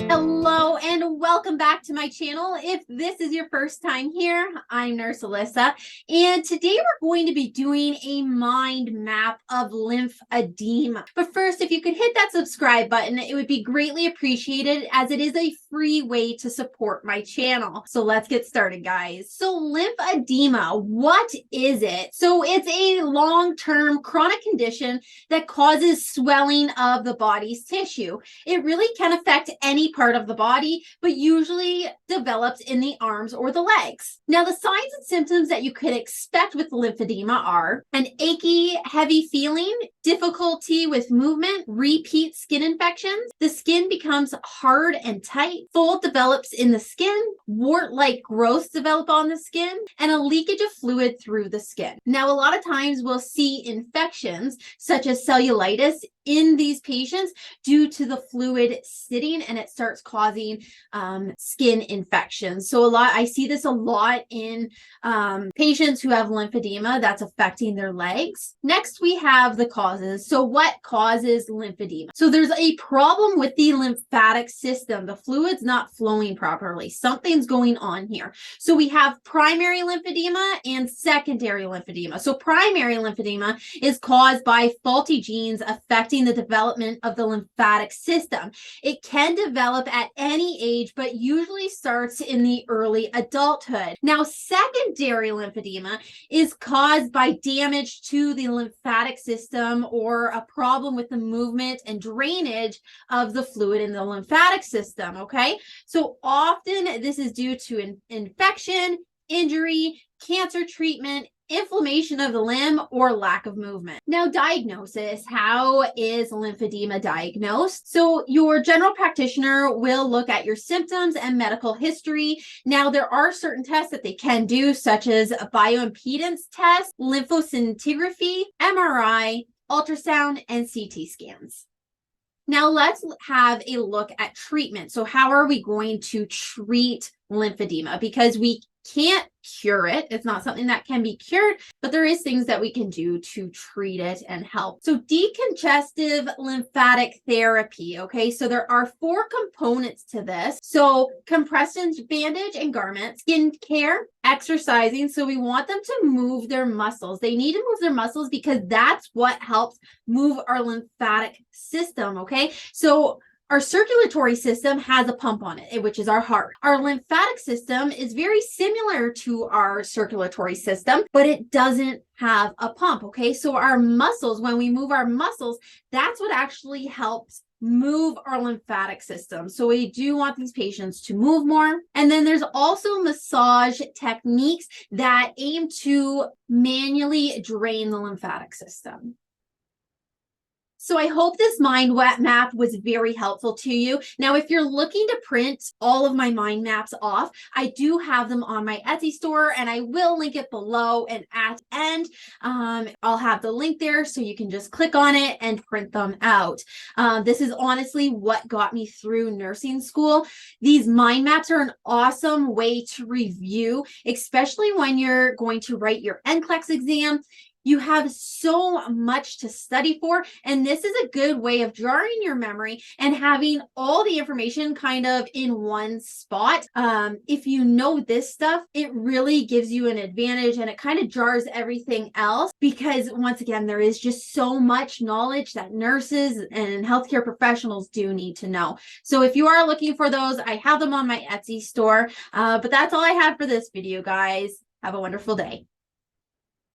Hello and welcome back to my channel. If this is your first time here, I'm Nurse Alyssa, and today we're going to be doing a mind map of lymphedema. But first, if you could hit that subscribe button, it would be greatly appreciated as it is a free way to support my channel. So let's get started, guys. So lymphedema, what is it? So it's a long-term chronic condition that causes swelling of the body's tissue. It really can affect any part of the body, but usually develops in the arms or the legs. Now, the signs and symptoms that you could expect with lymphedema are an achy, heavy feeling, difficulty with movement, repeat skin infections. The skin becomes hard and tight, fold develops in the skin, wart-like growths develop on the skin, and a leakage of fluid through the skin. Now, a lot of times we'll see infections such as cellulitis in these patients due to the fluid sitting, and it starts causing skin infections. So I see this a lot in patients who have lymphedema that's affecting their legs. Next, we have the causes. So what causes lymphedema? So there's a problem with the lymphatic system. The fluid's not flowing properly. Something's going on here. So we have primary lymphedema and secondary lymphedema. So primary lymphedema is caused by faulty genes affecting the development of the lymphatic system. It can develop at any age, but usually starts in the early adulthood. Now, secondary lymphedema is caused by damage to the lymphatic system or a problem with the movement and drainage of the fluid in the lymphatic system, okay? So often this is due to an infection, injury, cancer treatment, inflammation of the limb, or lack of movement. Now, diagnosis. How is lymphedema diagnosed? So your general practitioner will look at your symptoms and medical history. Now, there are certain tests that they can do, such as a bioimpedance test, lymphoscintigraphy, MRI, ultrasound, and CT scans. Now, let's have a look at treatment. So how are we going to treat lymphedema? Because we can't cure it. It's not something that can be cured, but there is things that we can do to treat it and help. So decongestive lymphatic therapy, okay? So there are 4 components to this. So compression bandage and garment, skin care, exercising. So we want them to move their muscles. They need to move their muscles because that's what helps move our lymphatic system, okay? So our circulatory system has a pump on it, which is our heart. Our lymphatic system is very similar to our circulatory system, but it doesn't have a pump, okay? So our muscles, when we move our muscles, that's what actually helps move our lymphatic system. So we do want these patients to move more. And then there's also massage techniques that aim to manually drain the lymphatic system. So I hope this mind map was very helpful to you. Now, if you're looking to print all of my mind maps off, I do have them on my Etsy store, and I will link it below and at the end. I'll have the link there so you can just click on it and print them out. This is honestly what got me through nursing school. These mind maps are an awesome way to review, especially when you're going to write your NCLEX exam. You have so much to study for, and this is a good way of drawing your memory and having all the information kind of in one spot. If you know this stuff, it really gives you an advantage, and it kind of jars everything else because, once again, there is just so much knowledge that nurses and healthcare professionals do need to know. So if you are looking for those, I have them on my Etsy store. But that's all I have for this video, guys. Have a wonderful day.